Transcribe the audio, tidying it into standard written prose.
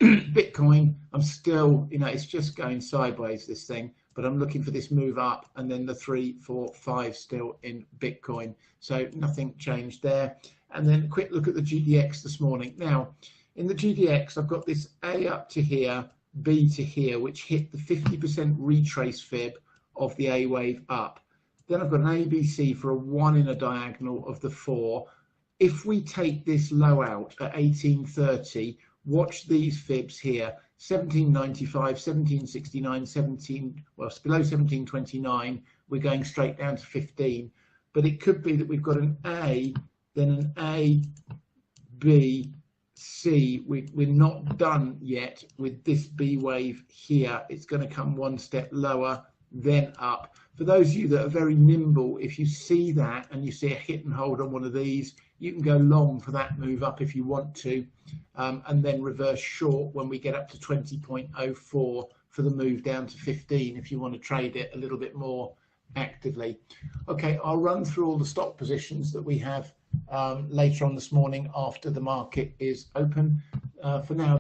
Bitcoin, I'm still, it's just going sideways, this thing, but I'm looking for this move up, and then the 3, 4, 5 still in Bitcoin. So nothing changed there. And then a quick look at the GDX this morning. Now, in the GDX, I've got this A up to here, B to here, which hit the 50% retrace fib of the A wave up. Then I've got an ABC for a 1 in a diagonal of the 4. If we take this low out at 1830, watch these fibs here, 1795, 1769, 17, well, it's below 1729. We're going straight down to 15. But it could be that we've got an A, then an A, B, C. We're not done yet with this B wave here. It's going to come one step lower, then up. For those of you that are very nimble, if you see that and you see a hit and hold on one of these, you can go long for that move up if you want to, and then reverse short when we get up to 20.04 for the move down to 15 if you want to trade it a little bit more actively. Okay, I'll run through all the stock positions that we have later on this morning after the market is open. For now,